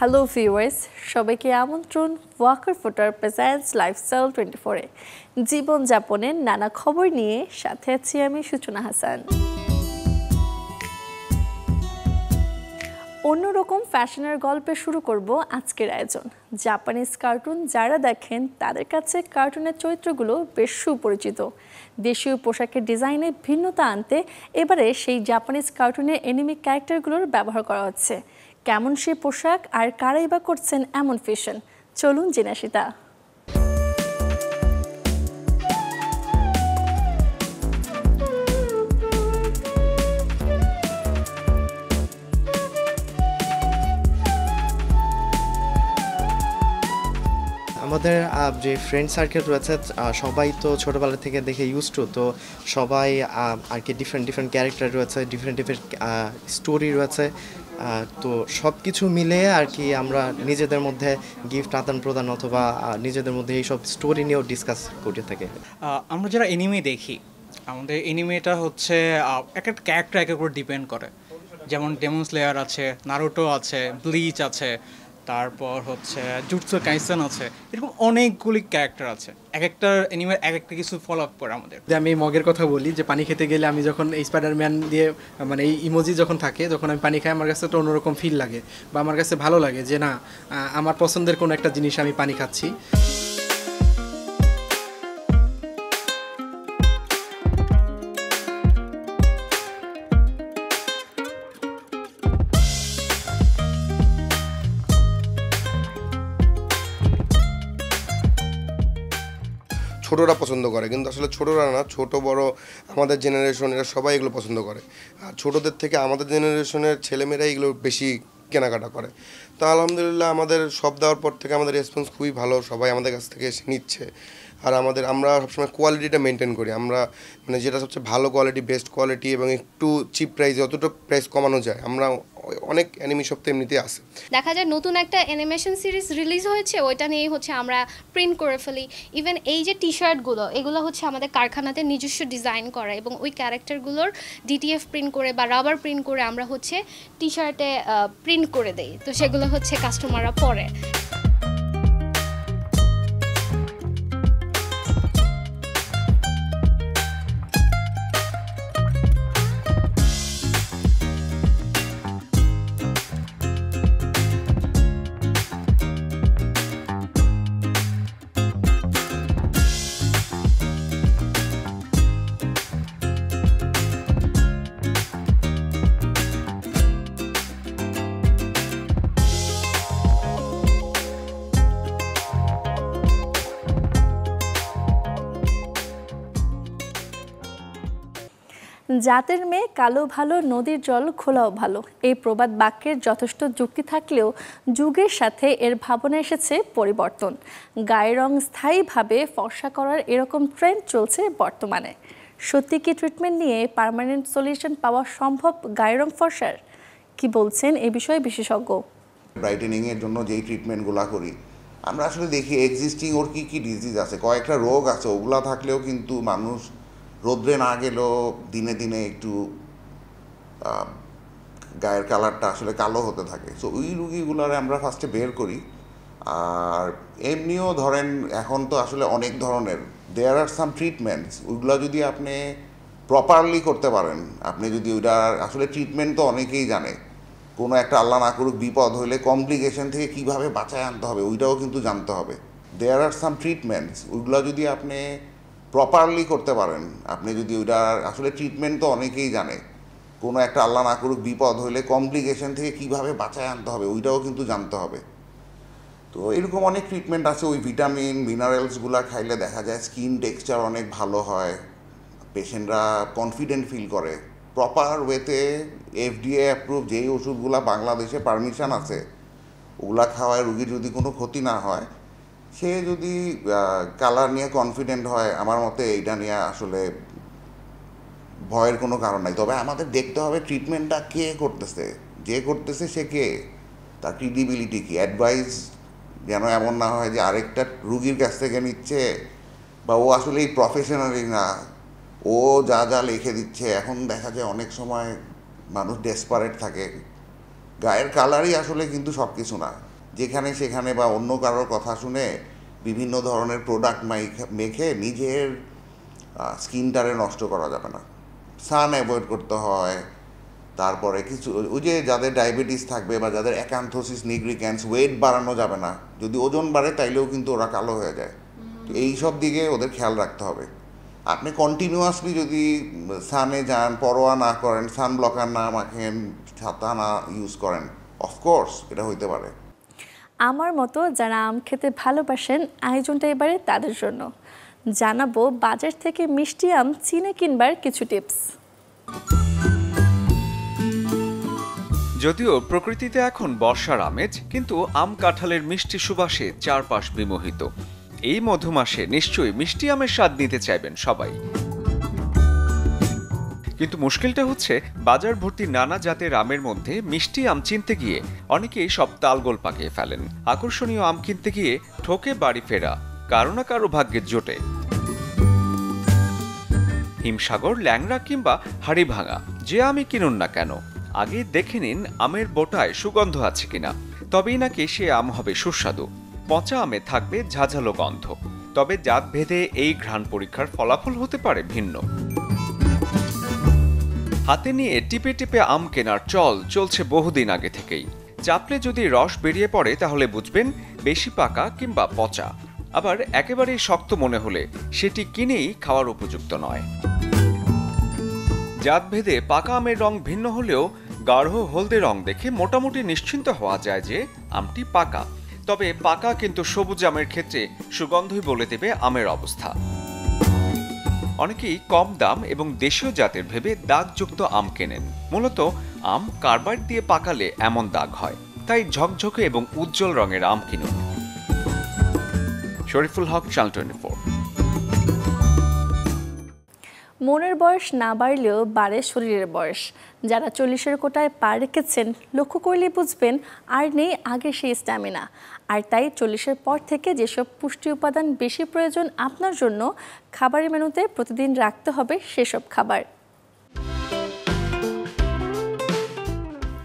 Hello viewers, সবাইকে আমন্ত্রণ ওয়াকার ফুটার presents lifestyle 24-এ জীবনযাপনের নানা খবর নিয়ে। সাথে আছি আমি সূচনা হাসান। অন্যরকম ফ্যাশনের গল্পে শুরু করব আজকের আয়োজন। জাপানিজ কার্টুন যারা দেখেন তাদের কাছে কার্টুনের চরিত্রগুলো বেশ সুপরিচিত। দেশীয় পোশাকের ডিজাইনে ভিন্নতা আনতে এবারে সেই জাপানিজ কার্টুনের অ্যানিমে ক্যারেক্টারগুলোর ব্যবহার করা হচ্ছে। কেমন সেই পোশাক আর কারাই বা করছেন এমন ফ্যাশন, চলুন জেনে আসি তা। আমাদের যে ফ্রেন্ড সার্কেল রয়েছে সবাই তো ছোটোবেলা থেকে দেখে ইউজড তো সবাই আর কি ডিফারেন্ট ক্যারেক্টার রয়েছে, ডিফারেন্ট স্টোরি রয়েছে। তো সব কিছু মিলে আর কি আমরা নিজেদের মধ্যে গিফট আদান প্রদান অথবা নিজেদের মধ্যে এইসব স্টোরি নিয়েও ডিসকাস করতে থাকি। আমরা যারা এনিমে দেখি, আমাদের এনিমেটা হচ্ছে এক একটা ক্যারেক্টার এক উপর ডিপেন্ড করে। যেমন ডেমন স্লেয়ার আছে, নারুটো আছে, ব্লিচ আছে, তারপর হচ্ছে জুটসু কাইসেন আছে, এরকম অনেকগুলি ক্যারেক্টার আছে। এক একটা অ্যানিমের এক একটা কিছু ফলো আপ করে আমাদের। যে আমি মগের কথা বলি, যে পানি খেতে গেলে আমি যখন এই স্পাইডারম্যান দিয়ে মানে এই ইমোজি যখন থাকে, যখন আমি পানি খাই আমার কাছে একটা অন্যরকম ফিল লাগে বা আমার কাছে ভালো লাগে যে না, আমার পছন্দের কোনো একটা জিনিস আমি পানি খাচ্ছি। ছোটরা পছন্দ করে, কিন্তু আসলে ছোটরা না, ছোট বড় আমাদের জেনারেশনের সবাই এগুলো পছন্দ করে। আর ছোটদের থেকে আমাদের জেনারেশনের ছেলেমেয়েরা এগুলো বেশি কেনাকাটা করে। তো আলহামদুলিল্লাহ আমাদের সব দেওয়ার পর থেকে আমাদের রেসপন্স খুবই ভালো, সবাই আমাদের কাছ থেকে এসে নিচ্ছে। আর আমরা সবসময় কোয়ালিটিটা মেনটেন করি। আমরা মানে যেটা সবচেয়ে ভালো কোয়ালিটি, বেস্ট কোয়ালিটি এবং একটু চিপ প্রাইস, যতটা প্রাইস কমানো যায়, আমরা অনেক অ্যানিমি শপ তো এমনিতেই আছে। দেখা যায় নতুন একটা অ্যানিমেশন সিরিজ রিলিজ হয়েছে, ওইটা নিয়েই হচ্ছে আমরা প্রিন্ট করে ফেলি। ইভেন এই যে টি শার্টগুলো, এগুলো হচ্ছে আমাদের কারখানাতে নিজস্ব ডিজাইন করা, এবং ওই ক্যারেক্টারগুলোর ডিটিএফ প্রিন্ট করে বা রাবার প্রিন্ট করে আমরা হচ্ছে টি শার্টে প্রিন্ট করে দেই। তো সেগুলো হচ্ছে কাস্টমাররা পরে। জাতের মেয়ে কালো ভালো, নদীর জল খোলাও ভালো, এই প্রবাদ বাক্যের যথেষ্ট যুক্তি থাকলেও যুগের সাথে এর ভাবনা এসেছে পরিবর্তন। গায়ের রং স্থায়ীভাবে ফর্সা করার এরকম ট্রেন্ড চলছে বর্তমানে। সত্যি কি ট্রিটমেন্ট নিয়ে পার্মানেন্ট সলিউশন পাওয়া সম্ভব গায়ের রং ফর্সার? কি বলছেন এ বিষয়ে বিশেষজ্ঞ? ব্রাইটেনিংয়ের জন্য যেই ট্রিটমেন্টগুলো করি আমরা আসলে দেখি এক্সিস্টিং ওর কী কী ডিজিজ আছে, কয়েকটা রোগ আছে, ওগুলা থাকলেও কিন্তু মানুষ রোদ্রে না গেলেও দিনে দিনে একটু গায়ের কালারটা আসলে কালো হতে থাকে। সো ওই রুগীগুলোর আমরা ফার্স্টে বের করি। আর এমনিও ধরেন এখন তো আসলে অনেক ধরনের দেয়ার আর সাম ট্রিটমেন্টস, ওইগুলো যদি আপনি প্রপারলি করতে পারেন, আপনি যদি ওইটার আসলে ট্রিটমেন্ট তো অনেকেই জানে, কোনো একটা আল্লাহ না করুক বিপদ হলে কমপ্লিকেশন থেকে কীভাবে বাঁচায় আনতে হবে ওইটাও কিন্তু জানতে হবে। দেয়ার আর সাম ট্রিটমেন্টস, ওইগুলো যদি আপনি প্রপারলি করতে পারেন, আপনি যদি ওইটার আসলে ট্রিটমেন্ট তো অনেকেই জানে, কোনো একটা আল্লাহ না করুক বিপদ হলে কমপ্লিকেশন থেকে কীভাবে বাঁচায় আনতে হবে ওইটাও কিন্তু জানতে হবে। তো এরকম অনেক ট্রিটমেন্ট আছে। ওই ভিটামিন মিনারেলসগুলো খাইলে দেখা যায় স্কিন টেক্সচার অনেক ভালো হয়, পেশেন্টরা কনফিডেন্ট ফিল করে। প্রপার ওয়েতে FDA অ্যাপ্রুভ যেই ওষুধগুলো বাংলাদেশে পারমিশন আছে ওগুলা খাওয়ায় রুগীর যদি কোনো ক্ষতি না হয়, সে যদি কালার নিয়ে কনফিডেন্ট হয়, আমার মতে এইটা নিয়ে আসলে ভয়ের কোনো কারণ নাই। তবে আমাদের দেখতে হবে ট্রিটমেন্টটা কে করতেছে, যে করতেছে সে কে, তার ক্রেডিবিলিটি কী, অ্যাডভাইস যেন এমন না হয় যে আরেকটা রুগীর কাছ থেকে নিচ্ছে, বা ও আসলে এই প্রফেশনালি না, ও যা যা লিখে দিচ্ছে। এখন দেখা যায় অনেক সময় মানুষ ডেসপারেট থাকে, গায়ের কালারই আসলে কিন্তু সব কিছু না। যেখানে সেখানে বা অন্য কারোর কথা শুনে বিভিন্ন ধরনের প্রোডাক্ট মেখে নিজের স্কিনটারে নষ্ট করা যাবে না। সান অ্যাভয়েড করতে হয়। তারপরে কিছু ওই যে যাদের ডায়াবেটিস থাকবে বা যাদের অ্যাকান্থোসিস নিগ্রিক্যান্স, ওয়েট বাড়ানো যাবে না। যদি ওজন বাড়ে তাইলেও কিন্তু ওরা কালো হয়ে যায়। তো এই সব দিকে ওদের খেয়াল রাখতে হবে। আপনি কন্টিনিউয়াসলি যদি সানে যান, পরোয়া না করেন, সান ব্লকার না মাখেন, ছাতা না ইউজ করেন, অফকোর্স এটা হইতে পারে। আমার মতো যারা আম খেতে ভালোবাসেন, আয়োজনটা এবারে তাদের জন্য। জানাবো বাজার থেকে মিষ্টি আম চিনে কিনবার কিছু টিপস। যদিও প্রকৃতিতে এখন বর্ষার আমেজ, কিন্তু আম কাঁঠালের মিষ্টি সুবাসে চারপাশ বিমোহিত। এই মধুমাসে নিশ্চয়ই মিষ্টি আমের স্বাদ নিতে চাইবেন সবাই। কিন্তু মুশকিলটা হচ্ছে বাজার ভর্তি নানা জাতের আমের মধ্যে মিষ্টি আম চিনতে গিয়ে অনেকেই সব তালগোল পাকিয়ে ফেলেন। আকর্ষণীয় আম কিনতে গিয়ে ঠকে বাড়ি ফেরা কারো না কারো ভাগ্যের জোটে। হিমসাগর, ল্যাংড়া কিংবা হাড়ি ভাঙা যে আমই কিনুন না কেন, আগে দেখে নিন আমের বোটায় সুগন্ধ আছে কিনা, তবেই নাকি সে আম হবে সুস্বাদু। পচা আমে থাকবে ঝাঝালো গন্ধ, তবে জাত ভেদে এই ঘ্রাণ পরীক্ষার ফলাফল হতে পারে ভিন্ন। হাতে নিয়ে টিপে টিপে আম কেনার চল চলছে বহুদিন আগে থেকেই। চাপলে যদি রস বেরিয়ে পড়ে তাহলে বুঝবেন বেশি পাকা কিংবা পচা। আবার একেবারেই শক্ত মনে হলে সেটি কিনেই খাওয়ার উপযুক্ত নয়। জাতভেদে পাকা আমের রং ভিন্ন হলেও গাঢ় হলদে রং দেখে মোটামুটি নিশ্চিন্ত হওয়া যায় যে আমটি পাকা। তবে পাকা কিন্তু সবুজ আমের ক্ষেত্রে সুগন্ধই বলে দেবে আমের অবস্থা। অনেকেই কম দাম এবং দেশীয় জাতের ভেবে দাগযুক্ত আম কেনেন। মূলত আম কার্বাইড দিয়ে পাকালে এমন দাগ হয়, তাই ঝকঝকে এবং উজ্জ্বল রঙের আম কিনুন। শরীফুল হক, চ্যানেল 24। মনের বয়স না বাড়লেও বাড়ে শরীরের বয়স। যারা 40-এর কোটায় পা রেখেছেন, লক্ষ্য করলে বুঝবেন আর নেই আগের সেই স্ট্যামিনা। আর তাই 40-এর পর থেকে যেসব পুষ্টি উপাদান বেশি প্রয়োজন আপনার জন্য, খাবারের মেনুতে প্রতিদিন রাখতে হবে সেসব খাবার।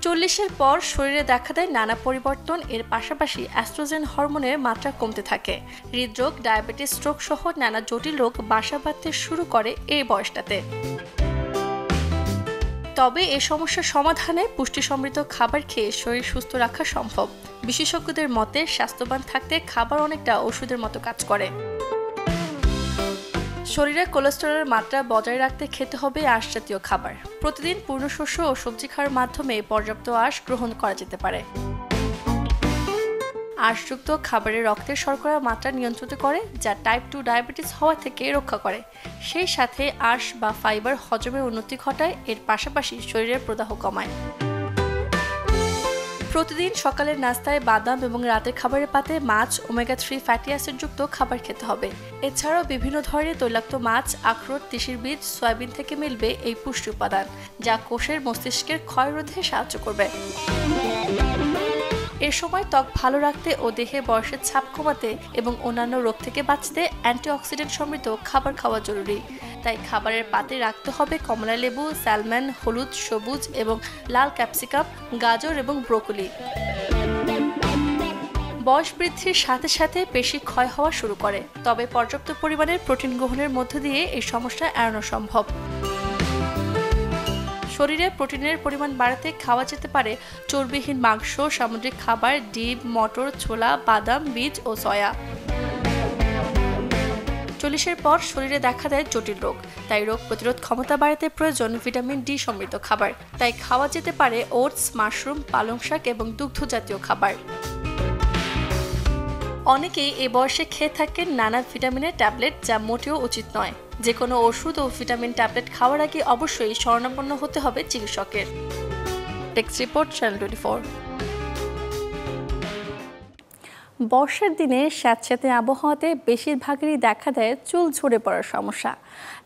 40-এর পর শরীরে দেখা দেয় নানা পরিবর্তন। এর পাশাপাশি অ্যাস্ট্রোজেন হরমোনের মাত্রা কমতে থাকে। হৃদরোগ, ডায়াবেটিস, স্ট্রোক সহ নানা জটিল রোগ বাসা বাঁধতে শুরু করে এই বয়সটাতে। তবে এই সমস্যার সমাধানে পুষ্টি সমৃদ্ধ খাবার খেয়ে শরীর সুস্থ রাখা সম্ভব। বিশেষজ্ঞদের মতে স্বাস্থ্যবান থাকতে খাবার অনেকটা ওষুধের মতো কাজ করে। শরীরে কোলেস্টেরলের মাত্রা বজায় রাখতে খেতে হবে আঁশ জাতীয় খাবার। প্রতিদিন পূর্ণশস্য ও সবজি খাওয়ার মাধ্যমে পর্যাপ্ত আঁশ গ্রহণ করা যেতে পারে। আঁশযুক্ত খাবারে রক্তের শর্করার মাত্রা নিয়ন্ত্রিত করে, যা টাইপ 2 ডায়াবেটিস হওয়া থেকে রক্ষা করে। সেই সাথে আঁশ বা ফাইবার হজমের উন্নতি ঘটায়। এর পাশাপাশি শরীরের প্রদাহ কমায়। প্রতিদিন সকালের নাস্তায় বাদাম এবং রাতের খাবারের পাতে মাছ, ওমেগা 3 ফ্যাটি অ্যাসিড যুক্ত খাবার খেতে হবে। এছাড়াও বিভিন্ন ধরনের তৈলাক্ত মাছ, আখরোট, তিসির বীজ, সয়াবিন থেকে মিলবে এই পুষ্টি উপাদান, যা কোষের মস্তিষ্কের ক্ষয় রোধে সাহায্য করবে। এ সময় ত্বক ভালো রাখতে ও দেহে বয়সের ছাপ কমাতে এবং অন্যান্য রোগ থেকে বাঁচতে অ্যান্টিঅক্সিডেন্ট সমৃদ্ধ খাবার খাওয়া জরুরি। তাই খাবারের পাতে রাখতে হবে কমলা লেবু, স্যালমন, হলুদ, সবুজ এবং লাল ক্যাপসিকাম, গাজর এবং ব্রোকলি। বয়স বৃদ্ধির সাথে সাথে পেশি ক্ষয় হওয়া শুরু করে, তবে পর্যাপ্ত পরিমাণের প্রোটিন গ্রহণের মধ্য দিয়ে এই সমস্যা এড়ানো সম্ভব। শরীরে প্রোটিনের পরিমাণ বাড়াতে খাওয়া যেতে পারে চর্বিহীন মাংস, সামুদ্রিক খাবার, ডিম, মটর, ছোলা, বাদাম, বীজ ও সয়া। 40-এর পর শরীরে দেখা দেয় জটিল রোগ, তাই রোগ প্রতিরোধ ক্ষমতা বাড়াতে প্রয়োজন ভিটামিন ডি সমৃদ্ধ খাবার। তাই খাওয়া যেতে পারে ওটস, মাশরুম, পালং শাক এবং দুগ্ধ জাতীয় খাবার। অনেকেই এ বয়সে খেয়ে থাকেন নানা ভিটামিনের ট্যাবলেট, যা মোটেও উচিত নয়। যে কোনো ওষুধ ও ভিটামিন ট্যাবলেট খাওয়ার আগে অবশ্যই শরণাপন্ন হতে হবে চিকিৎসকের। Text report, channel 24। বর্ষার দিনে স্যাঁতস্যাঁতে আবহাওয়াতে বেশিরভাগেরই দেখা দেয় চুল ঝরে পড়ার সমস্যা।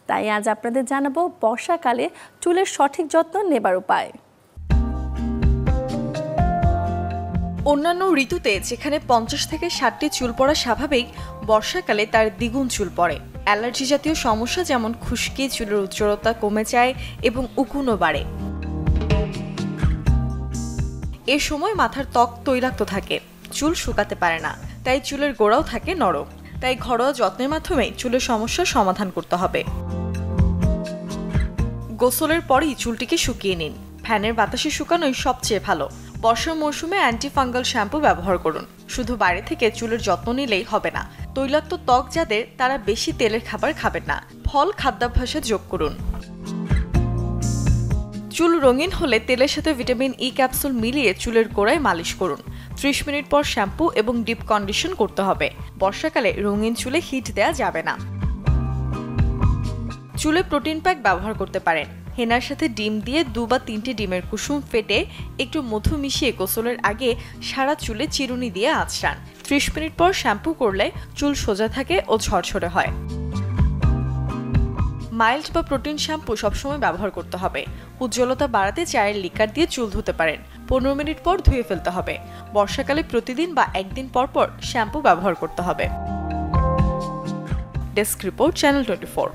তাই আজ আপনাদের জানাবো বর্ষাকালে চুলের সঠিক যত্ন নেবার উপায়। অন্যান্য ঋতুতে যেখানে 50 থেকে 60টি চুল পড়া স্বাভাবিক, বর্ষাকালে তার দ্বিগুণ চুল পড়ে। অ্যালার্জি জাতীয় সমস্যা যেমন খুশকি, চুলের উজ্জ্বলতা কমে যায় এবং উকুনও বাড়ে। এ সময় মাথার ত্বক তৈলাক্ত থাকে, চুল শুকাতে পারে না, তাই চুলের গোড়াও থাকে নরম। তাই ঘরোয়া যত্নের মাধ্যমে চুলের সমস্যার সমাধান করতে হবে। গোসলের পরই চুলটিকে শুকিয়ে নিন। ফ্যানের বাতাসে শুকানোই সবচেয়ে ভালো। বর্ষার মৌসুমে অ্যান্টিফাঙ্গাল শ্যাম্পু ব্যবহার করুন। শুধু বাইরে থেকে চুলের যত্ন নিলেই হবে না। তৈলাক্ত ত্বক যাদের, তারা বেশি তেলের খাবার খাবেন না। ফল খাদ্যাভ্যাসে যোগ করুন। চুল রঙিন হলে তেলের সাথে ভিটামিন ই ক্যাপসুল মিলিয়ে চুলের গোড়ায় মালিশ করুন। 30 মিনিট পর শ্যাম্পু এবং ডিপ কন্ডিশন করতে হবে। বর্ষাকালে রঙিন চুলে হিট দেওয়া যাবে না। চুলে প্রোটিন প্যাক ব্যবহার করতে পারেন। হেনার সাথে ডিম দিয়ে 2 বা 3টে ডিমের কুসুম ফেটে একটু মধু মিশিয়ে গোসলের আগে সারা চুলে চিরুনি দিয়ে আঁচড়ান। 30 মিনিট পর শ্যাম্পু করলে চুল সোজা থাকে ও ঝরঝরে হয়। মাইল্ড বা প্রোটিন শ্যাম্পু সবসময় ব্যবহার করতে হবে। উজ্জ্বলতা বাড়াতে চায়ের লিকার দিয়ে চুল ধুতে পারেন। 15 মিনিট পর ধুয়ে ফেলতে হবে। বর্ষাকালে প্রতিদিন বা একদিন পর পর শ্যাম্পু ব্যবহার করতে হবে। Desk report, channel 24।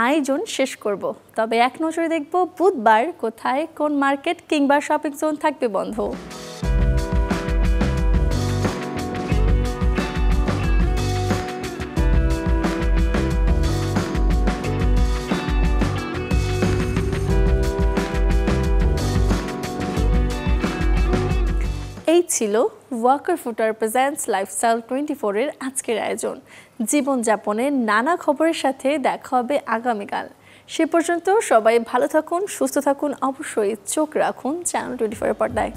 আয়োজন শেষ করব, তবে এক নজরে দেখব বুধবার কোথায় কোন মার্কেট কিংবা শপিং জোন থাকবে বন্ধ। এই ছিল ওয়াকার ফুটওয়্যার প্রেজেন্টস লাইফস্টাইল 24 এর আজকের আয়োজন। জীবনযাপনের নানা খবরের সাথে দেখা হবে আগামীকাল। সে পর্যন্ত সবাই ভালো থাকুন, সুস্থ থাকুন, অবশ্যই চোখ রাখুন চ্যানেল 24 এর পর্দায়।